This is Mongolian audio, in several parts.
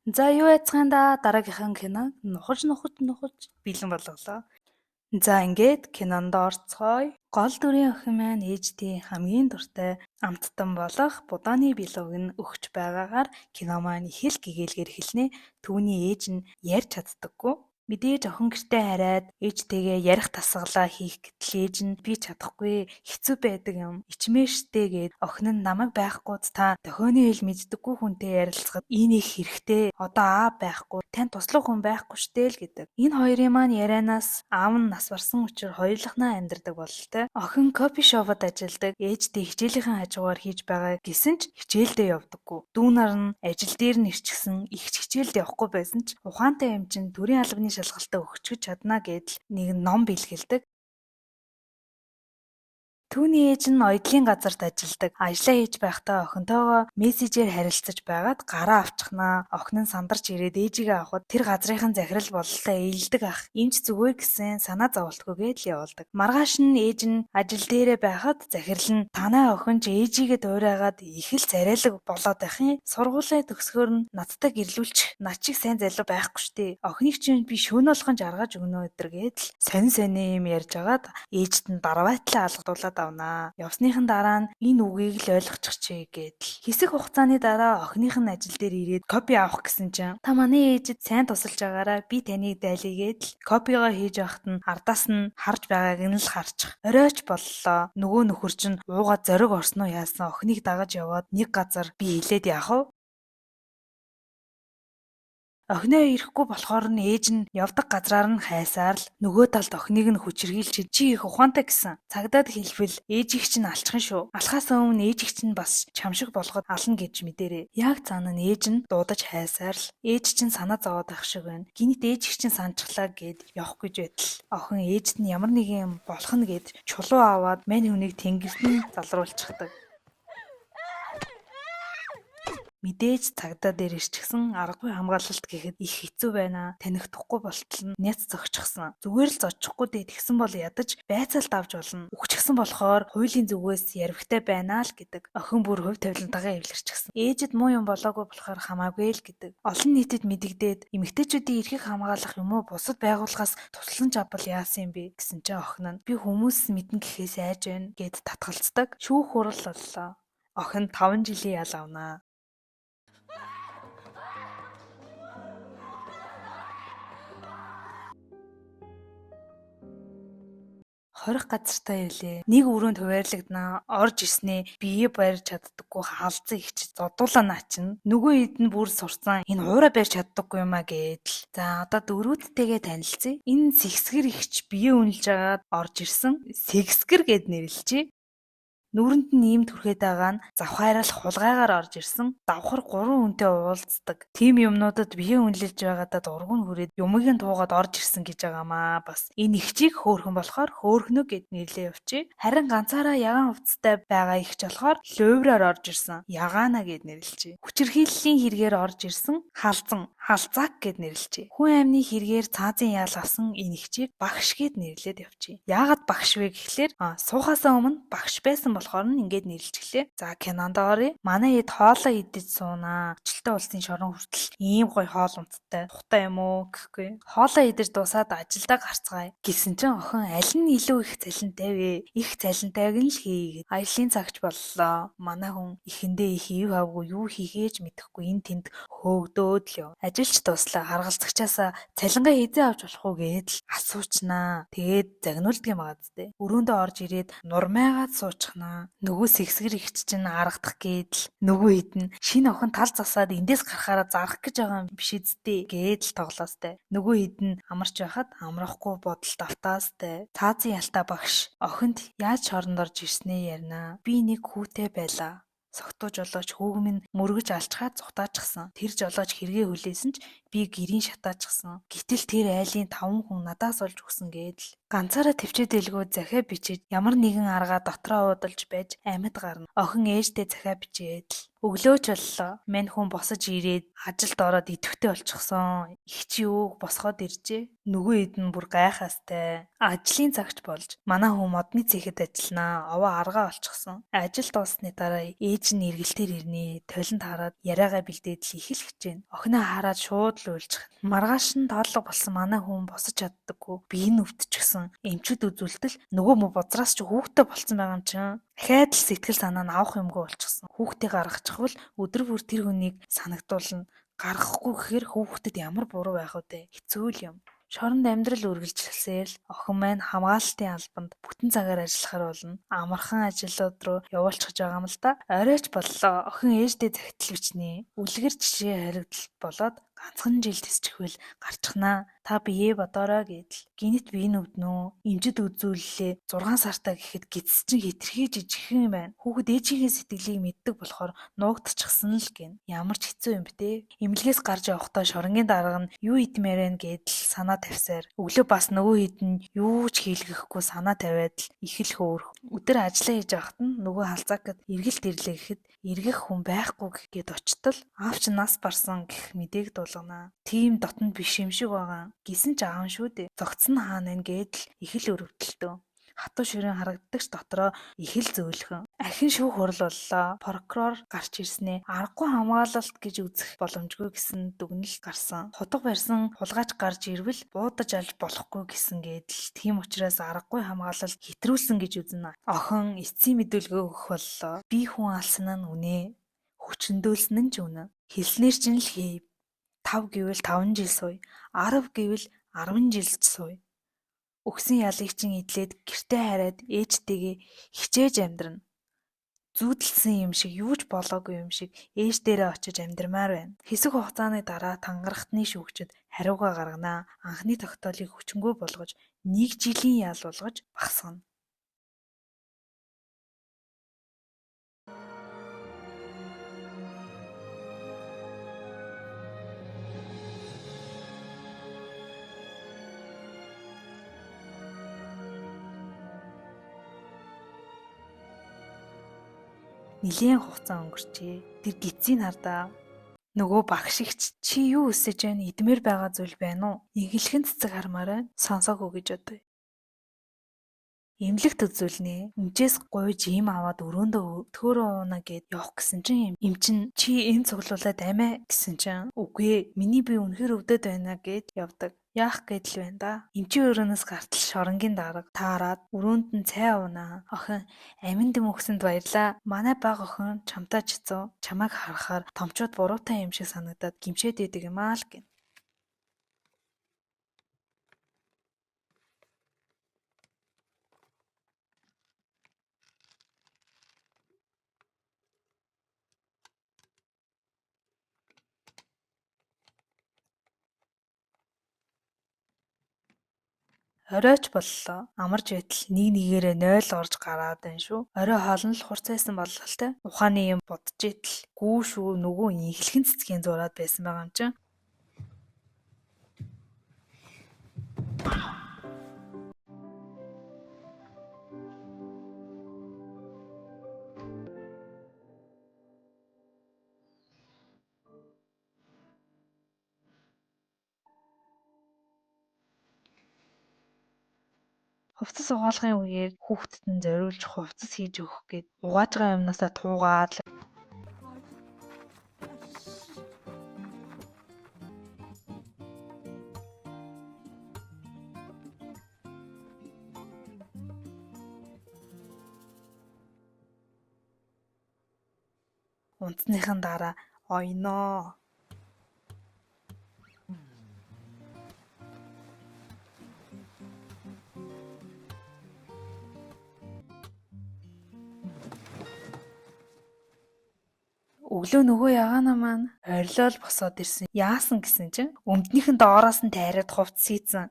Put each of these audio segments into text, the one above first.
За юу яцгаанда дараагийнхаа киног нухаж бэлэн болголоо. За ингээд кинонд орцгоё. Гол дүрийн охин маань ээжтэй хамгийн дуртай амттан болох будааны билуг нь өгч байгаагаар кино маань их л гэгээлгээр хэлнэ. Түүний ээж нь ярьж чаддаггүй. Мэдээж охин гэртээ хараад ээжтэйгээ ярих тасгалаа хийх гэтэл ээж нь би чадахгүй хэцүү байдаг юм ичмээ штэ гэд охин нь намайг байхгүйд та дохионы хэл мэддэггүй хүнтэй ярилцахад энэ их хэрэгтэй одоо аав байхгүй тань туслах хүн байхгүй штэ л гэдэг. Энэ хоёрын маань ярианаас аав нь нас барсан учраас хоёулахнаа амьдардаг бололтой. Охин кофе шопод ажилладаг ээжтэй хичээлийнхэн хажуугаар хийж байгаа гэсэн ч хичээлдээ явдаггүй. Дүү нар нь ажил дээр нь ирчихсэн их хичээлд явахгүй байсан ч ухаантай юм чин төрийн албаны шалгалтаа өгчөж чадна гэдэл нэг ном бэлгэлдэг. Түүний ээж нь оёдлын газарт ажилладаг. Ажлаа хийж байхдаа охинтойгоо мессежээр харилцаж байгаад гараа авчихнаа. Охин нь сандарч ирээд ээжигээ авахад тэр газрынхан захирал бололтой ээлдэг ах. Эмч зүгээр гэсэн санаа зовлтгүйгээд л явуулдаг. Маргааш нь ээж нь ажил дээрээ байхад захирал нь танай охин ч ээжигээ дуурайгаад их л царайлаг болоод байх юм. Сургуулийн төгсгөр нь надтай гэрлүүлчих. Над чиг сайн залуу байхгүй штэ. Охиныг чинь би шөнө болгон жаргаж өгнө өдр гэдэл сонь юм ярьж агаад ээжт нь даравайтлаа алгадуулаад авнаа. Явсныхан дараа нь энэ үгийг л ойлгочихжээ гэдэл. Хэсэг хугацааны дараа охиных нь ажил дээр ирээд копи авах гэсэн чинь та манай ээжид сайн тусалж байгаараа би таныг дайлъя гэдэл копигоо хийж авахт нь ардаас нь харж байгааг нь л харчих. Оройч боллоо. Нөгөө нөхөр чинь ууга зориг орсноо яасан охиныг дагаж яваад нэг газар би хилээд яах вэ? Охиноо ирэхгүй болохоор нь ээж нь явдаг газраар нь хайсаар л нөгөө талд охиныг нь хүчирхийлж чи их ухаантай гэсэн. Цагдаад хэлбэл ээжийг чинь алчих нь шүү. Алхаас өмнө ээжийг чинь бас чамшиг болгоод ална гэж мэдэрээ. Яг цаана нь ээж нь дуудаж хайсаар л ээж чинь санаа зовоод байх шиг байна. Гинт ээжийг чинь санджглаа гэд явах гэж байтал охин ээжд нь ямар нэг юм болох нь гэд чулуу аваад мань хүнийг тэнгэрт нь залруулчихдаг. Мэдээж цагдаа дээр ирчихсэн аргагүй хамгаалалт гэхэд их хэцүү байна. Танихдахгүй болтол нь няц зогчихсон. Зүгээр л зодчихгүй дээ тэгсэн бол ядаж байцаалт авч болно. Үхчихсэн болохоор хуулийн зүгээс ярвигтай байна л гэдэг. Охин бүр хөв тавилантайгаа эвлэрчихсэн. Ээжид муу юм болоогүй болохоор хамаагүй л гэдэг. Олон нийтэд мэдэгдээд эмэгтэйчүүдийн эрхийг хамгаалах юм уу бусад байгууллагаас тусламж авбал яасан юм бэ гэсэн чинь охин нь би хүмүүс мэднэ гэхээс айж байна гэд татгалцдаг. Шүүх хурал боллоо. Охин 5 жилийн ял авнаа. Хорих газартаа ирлээ. Нэг өрөөнд хуваарлагднаа орж ирснээ бие барьж чаддаггүй хаалцсан ихч зодуулаа наа чинь. Нөгөө хэд нь бүр сурцсан энэ хуурай барьж чаддаггүй юм а гэдэл. За одоо дөрүүдтэйгээ танилцъя. Энэ сэгсгэр ихч бие үнэлж агаад орж ирсэн. Сэгсгэр гэд нэрлэлжээ. Нүүрэнд нь ийм түрхээд байгаа нь завхаарал хулгайгаар орж ирсэн. Давхар 3 хүнтэй уулздаг. Тим юмнуудад бие үнэлж байгаадаа дургу нь хүрээд юмыг нь туугаад орж ирсэн гэж байгаамаа. Бас энэ ихчийг хөөхөн болохоор хөөхнө гэд нэрлээ явчих. Харин ганцаараа ягаан хувцастай байгаа ихч болохоор луйвраар орж ирсэн. Ягаана гэд нэрлэлжээ. Хүчирхийллийн хэрэгээр орж ирсэн халзан халзаак гэд нэрлэлжээ. Хүн амны хэрэгээр цаазын яал авсан энэ ихчийг багш гэд нэрлээд явчих. Яагаад багш вэ гэхлээр суухаасаа өмнө багш байсан болохоор нь ингээд нэрлэлжлээ. За кинонд оръё. Манай хэд хоолоо идэж суунаа. Ажилтаа улсын шорон хүртэл ийм гоё хоол унттай. Тухтай юм уу гэхгүй. Хоолоо идэж дуусаад ажилдаа гарцгаая. Гэсэн чинь охин аль нь илүү их цалинтай вэ? Их цалинтайг нь л хийгээд. Аялын цагч боллоо. Манай хүн ихэндээ их ив авгүй юу хийхээж мэдэхгүй энэ тэнд хөөгдөөд л яв. Ажилч дуслаа харгалзагчаасаа цалингаа хизээ авч болох уу гэдэл асуучнаа. Тэгээд загнуулдаг юм аа зү. Өрөөндөө орж ирээд нурмайгаад суучихнаа. Нөгөө сэгсгэр ихч чинь аргадах гэдэл нөгөө хэд нь шинэ охин тал засаад эндээс гарахаараа зарах гэж байгаа юм биш эзтэй гэдэл тоглоостай. Нөгөө хэд нь амарч байхад амрахгүй бодолд автаастай. Цаазын ялтаа багш охинд яаж шоронд орж ирснээ ярина. Би нэг хүүтэй байлаа. Согтуу жолооч хүүг минь мөргөж алчгаад зугатаачихсан. Тэр жолооч хэрэгээ хүлээсэн ч би гэрийн шатаачихсан. Гэтэл тэр айлын 5 хүн надаас олж өгсөн гэдэл Ганцаараа төвчээд илгүү захиа бичиж ямар нэгэн аргаар дотроо уудалж байж амьд гарна. Охин ээжтэй захиа бичээд л өглөөч боллоо. Мань хүн босож ирээд ажилд ороод идэвхтэй болчихсон. Их чи юу босгоод иржээ. Нөгөө хэд нь бүр гайхаастай. Ажлын цагч болж манай хүн модны цэхэд ажилланаа. Овоо аргаа олчихсон. Ажил дууссаны дараа ээж нь эргэлтээр ирнэ. Толинд хараад яриагаа бэлдээд л их л хичээнэ. Охиноо хараад шууд л уйлчих. Маргааш нь тооллого болсон манай хүн босож чаддаггүй. Бие нь өвдчихсөн. Эмчүүд үзүүлтэл нөгөө мө бузраас ч хүүхдтэй болцсон байгаа юм чинь. Дахиад л сэтгэл санаа нь авах юмгүй болчихсон. Хүүхдээ гаргачихвал өдөр бүр тэр хүнийг санагдуулна. Гаргахгүй гэхээр хүүхдэд ямар буруу байх вэ? Хэцүү л юм. Шоронд амьдрал үргэлжлэхсээр л охин маань хамгаалалтын албанд бүтэн цагаар ажиллахаар болно. Амархан ажлууд руу явуулчихж байгаа юм л да. Оройч боллоо. Охин ээждээ захидал бичнэ. Үлгэр жишээ харигдал болоод ганцхан жил тисчихвэл гарчихнаа. Та бие бодоорой гэдэл. Гинэт бие нь өвднө. Эмчэд үзүүллээ. 6 сартаа гэхэд гидс чинь хитрхий жижигхэн юм байна. Хүүхэд ээжийнхээ сэтгэлийг мэддэг болохоор нуугдчихсан л гин. Ямар ч хэцүү юм бэ те. Эмнэлгээс гарч явахдаа шоронгийн дарга нь юу идмээрэн гэдэл санаа тавьсаар өглөө бас нөгөө хэд нь юу ч хийлгэхгүй санаа тавиад л их л хөөрөх. Өдөр ажиллаа хийж байхад нь нөгөө халзаакад эргэлт ирлээ гэхэд эргэх хүн байхгүй гэхэд очтол аавч нас барсан гэх мэдээг дуулгана. Тийм дотнд биш юм шиг байгаа. Гисэн ч аав шүү дээ. Зогцсон хаана гэдэл их л өрөвдөлтөө. Хатуу ширэн харагддагч дотроо их л зөөлхөн. Ахин шүүх хурал боллоо. Прокурор гарч ирснээ аргагүй хамгаалалт гэж үзэх боломжгүй гэсэн дүгнэлт гарсан. Хутга барьсан хулгайч гарч ирвэл буудаж алж болохгүй гэсэн гэдэл. Тийм учраас аргагүй хамгаалалт хэтрүүлсэн гэж үзнэ. Охин эцсийн мэдүүлгээ өгөх боллоо. Би хүн алсан нь үнэ. Хүчнөдөлсөн нь ч үнэ. Хэлснээр чинь л хий. 5 гэвэл 5 жил суй. 10 гэвэл 10 жил суй. Өгсөн ялыг чинь идлээд гэртээ хараад ээжтэйгээ хичээж амьдрна. Зүүдэлсэн юм шиг юу ч болоогүй юм шиг ээж дээрээ очиж амьдрмаар байна. Хэсэг хугацааны дараа тангарахтны шүүгчид хариугаа гарганаа. Анхны тогтоолыг хүчингүй болгож 1 жилийн ял болгож багасгана. Нилийн хугацаа өнгөрчээ. Тэр гидсийг хардаа. Нөгөө багш ихч чи юу өсөж байна? Идмээр байгаа зүйл байна уу? Ингэлхэн цэцэг хармаарай. Сонсоогүй гэж бодъё. Имлэгт үзүүлнэ. Эмчээс гуйж им аваад өрөөндөө төөрөө ууна гэд явах гэсэн чинь эм чин чи энэ цуглуулад амиа гэсэн чинь үгүй ээ. Миний бие үнэхээр өвдөд байна гэд явдаг. Яах гэдэл байна да. Эмчийн өрөөнөөс гартал шоронгийн дарга таарад өрөөнд нь цай уунаа. Охин амин дэм өгсөнд баярлаа. Манай баг охин чамтай чицүү. Чамайг харахаар томчууд буруутай юм шиг санагдаад гимшээд идэг юм аа л гин. Оройч боллоо. Амарч байтал нэг нэгээрээ 0 орж гараад байна шүү. Орой хоолн л хурцайсан бололтой. Ухааны юм бодож ийтл гүү шүү нөгөө инхлхэн цэцгийн зураад байсан байгаа юм чинь. Хувцас угаалгын үеэр хүүхдэд нь зориулж хувцас хийж өгөх гээд угааж байгаа юмнасаа туугаад л унтсныхан дараа ойноо. Өглөө нөгөө ягаана маань орилол босоод ирсэн. Яасан гэсэн чинь өмднийхэн доороос нь тайраад хувцс хийцэн.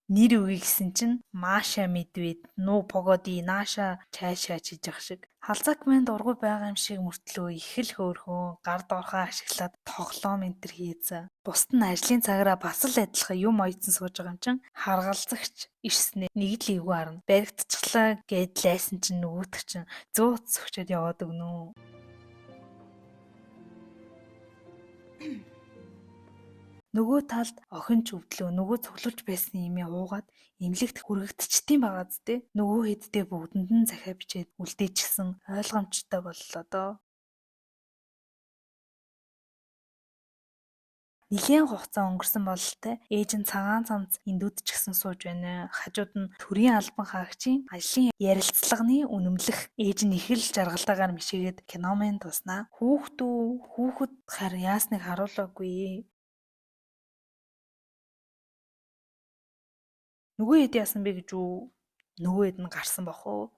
Нэр үгүй гэсэн чинь Маша Медведь, Ну Погоди, Наша чайшаа чижих шиг. Халзак минь дургүй байгаа юм шиг мөртлөө их л хөөрхөн гар доорхоо ашиглаад тоглоом энтер хийцээ. Бусд нь ажлын цагаараа бас л адилхан юм оёцсон сууж байгаа юм чин харгалзагч ирснээр нэг л эвгүй харна. Баригдчихлаа гэд лайсан чинь нөгөөтг чинь зөөц өчөд яваад өгнө. Нөгөө талд охин ч өвдлөө нөгөө цуглуулж байсан юмээ уугаад эмнэлэгт хүргэгдчихдээ байгаа зү. Нөгөө хэддээ бүгдэнд нь захиа бичээд үлдээчихсэн ойлгомжтой боллоо доо. Нилээн хугацаа өнгөрсөн бололтой ээж нь цагаан цамц эндүүд ч гэсэн сууж байна. Хажууд нь төрийн албан хаагчийн ажлын ярилцлагын үнэмлэх ээж нь их л жаргалтайгаар мишээгээд киномен туснаа. Хүүхэд харин яасныг харуулаагүй. Нөгөө хэд яасан бэ гэж үү? Нөгөө хэд нь гарсан бах уу?